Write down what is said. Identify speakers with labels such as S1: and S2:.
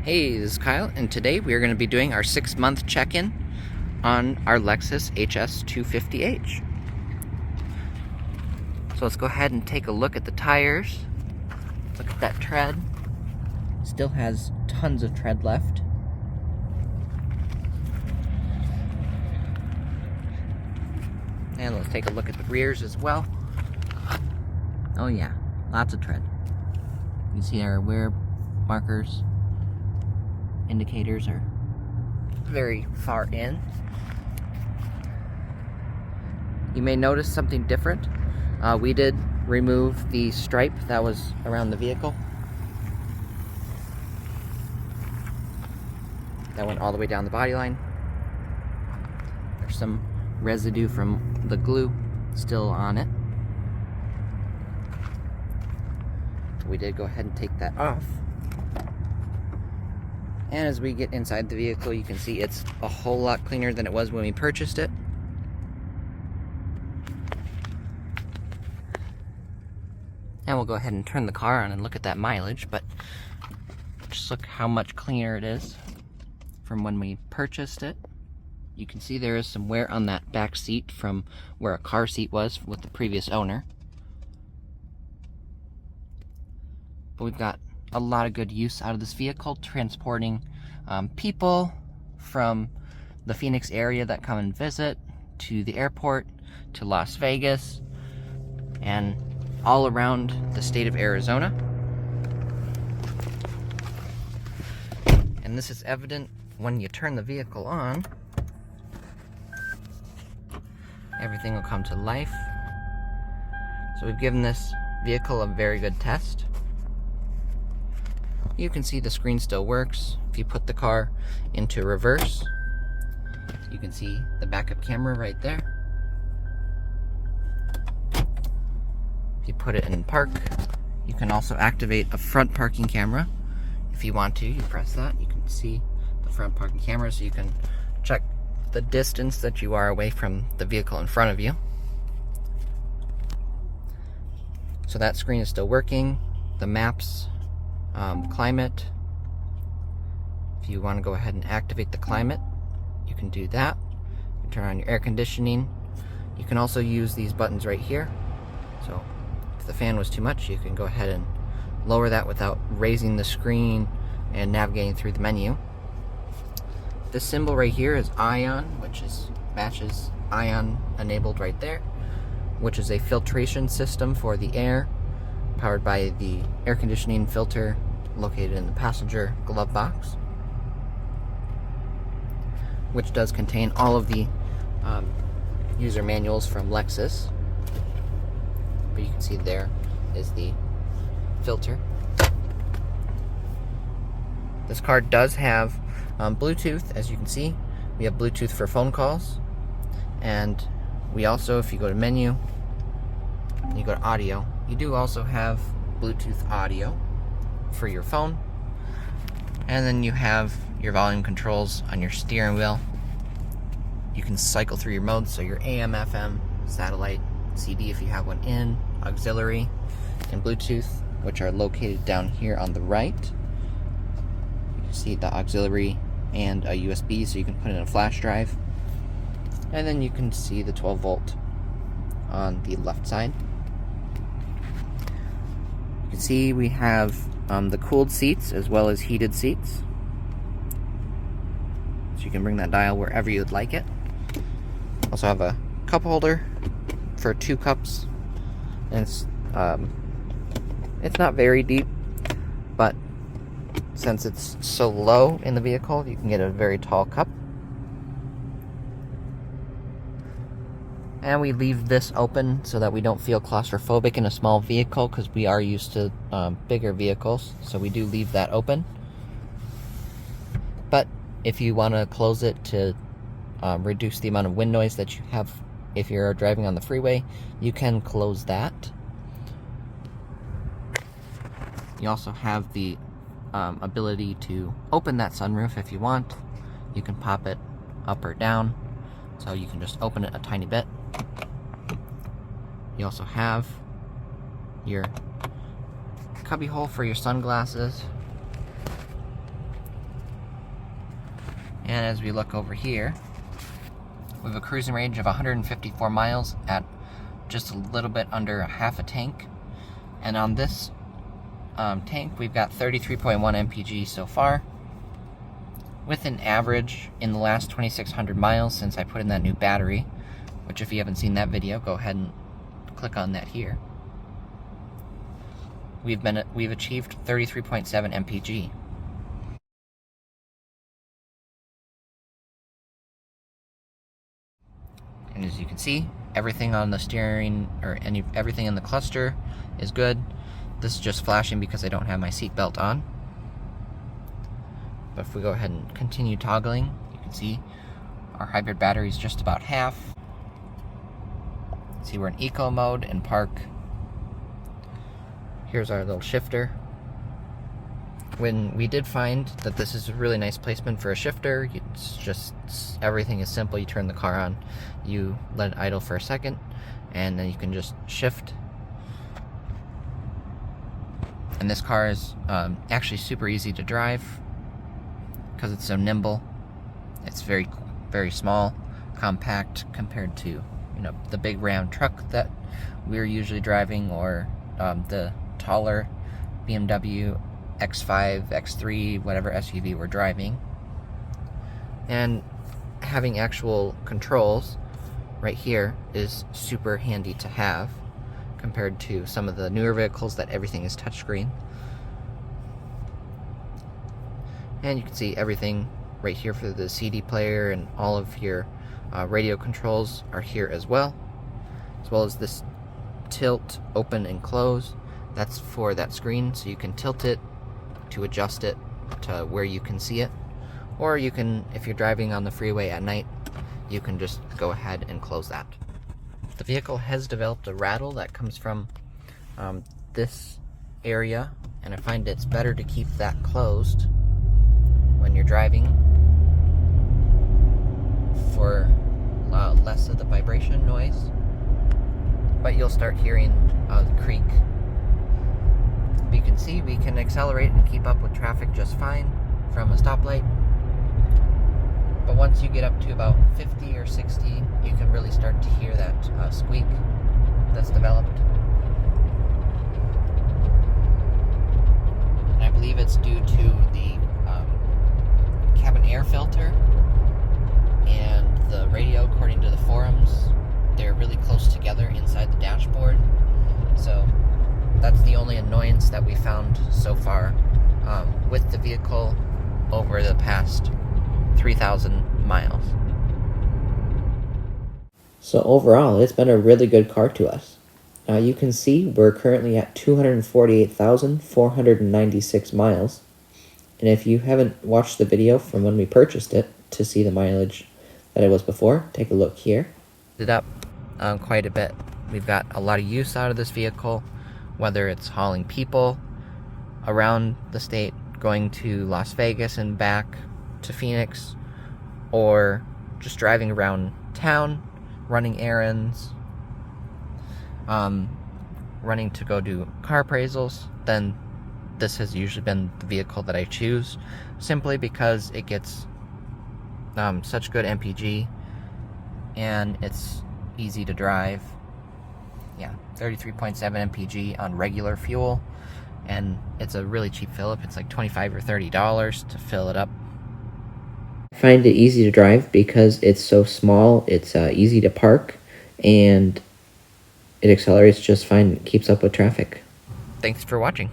S1: Hey, this is Kyle, and today we are going to be doing our 6-month check-in on our Lexus HS250h. So let's go ahead and take a look at the tires. Look at that tread. Still has tons of tread left. And let's take a look at the rears as well. Oh yeah, lots of tread. You can see our wear markers. Indicators are very far in. You may notice something different. We did remove the stripe that was around the vehicle. That went all the way down the body line. There's some residue from the glue still on it. We did go ahead and take that off. And as we get inside the vehicle, you can see it's a whole lot cleaner than it was when we purchased it. And we'll go ahead and turn the car on and look at that mileage, but just look how much cleaner it is from when we purchased it. You can see there is some wear on that back seat from where a car seat was with the previous owner. But we've got a lot of good use out of this vehicle, transporting people from the Phoenix area that come and visit to the airport, to Las Vegas, and all around the state of Arizona. And this is evident when you turn the vehicle on. Everything will come to life. So we've given this vehicle a very good test. You can see the screen still works. If you put the car into reverse, you can see the backup camera right there. If you put it in park, you can also activate a front parking camera. If you want to, you press that, you can see the front parking camera, so you can check the distance that you are away from the vehicle in front of you. So that screen is still working. The maps, climate. If you want to go ahead and activate the climate, you can do that. You can turn on your air conditioning. You can also use these buttons right here. So if the fan was too much, you can go ahead and lower that without raising the screen and navigating through the menu. This symbol right here is Ion, which matches Ion enabled right there, which is a filtration system for the air, powered by the air conditioning filter located in the passenger glove box, which does contain all of the user manuals from Lexus. But you can see there is the filter. This car does have Bluetooth, as you can see. We have Bluetooth for phone calls, and we also, if you go to menu, you go to audio, you do also have Bluetooth audio for your phone. And then you have your volume controls on your steering wheel. You can cycle through your modes, so your AM, FM, satellite, CD if you have one in, auxiliary, and Bluetooth, which are located down here on the right. You can see the auxiliary and a USB, so you can put in a flash drive. And then you can see the 12 volt on the left side. You can see we have the cooled seats as well as heated seats. So you can bring that dial wherever you'd like it. Also have a cup holder for 2 cups. And it's not very deep, but since it's so low in the vehicle, you can get a very tall cup. And we leave this open so that we don't feel claustrophobic in a small vehicle, because we are used to bigger vehicles, so we do leave that open. But if you want to close it to reduce the amount of wind noise that you have if you're driving on the freeway, you can close that. You also have the ability to open that sunroof if you want. You can pop it up or down, so you can just open it a tiny bit. You also have your cubby hole for your sunglasses. And as we look over here, we have a cruising range of 154 miles at just a little bit under half a tank. And on this tank, we've got 33.1 mpg so far, with an average in the last 2,600 miles since I put in that new battery, which if you haven't seen that video, go ahead and click on that here. We've achieved 33.7 mpg. And as you can see, everything on the steering or everything in the cluster is good. This is just flashing because I don't have my seatbelt on. But if we go ahead and continue toggling, you can see our hybrid battery is just about half. See, we're in eco mode and park. Here's our little shifter. When we did find that this is a really nice placement for a shifter, it's just, everything is simple. You turn the car on, you let it idle for a second, and then you can just shift. And this car is actually super easy to drive because it's so nimble. It's very, very small, compact compared to, the big Ram truck that we're usually driving, or the taller BMW X5, X3, whatever SUV we're driving. And having actual controls right here is super handy to have compared to some of the newer vehicles that everything is touchscreen. And you can see everything right here for the CD player, and all of your radio controls are here as well as this tilt, open and close. That's for that screen, so you can tilt it to adjust it to where you can see it, or you can, if you're driving on the freeway at night, you can just go ahead and close that. The vehicle has developed a rattle that comes from this area, and I find it's better to keep that closed when you're driving for less of the vibration noise, but you'll start hearing the creak. You can see we can accelerate and keep up with traffic just fine from a stoplight, but once you get up to about 50 or 60, you can really start to hear that squeak that's developed. And I believe it's due to the cabin air filter and the radio. According to the forums, they're really close together inside the dashboard, so that's the only annoyance that we found so far with the vehicle over the past 3,000 miles. So overall, it's been a really good car to us. You can see we're currently at 248,496 miles. And if you haven't watched the video from when we purchased it to see the mileage that it was before, take a look here. It up quite a bit. We've got a lot of use out of this vehicle, whether it's hauling people around the state, going to Las Vegas and back to Phoenix, or just driving around town, running errands, running to go do car appraisals. Then this has usually been the vehicle that I choose, simply because it gets such good MPG and it's easy to drive. Yeah, 33.7 mpg on regular fuel, and it's a really cheap fill up. It's like $25 or $30 to fill it up. I find it easy to drive because it's so small, it's easy to park, and it accelerates just fine, keeps up with traffic. Thanks for watching.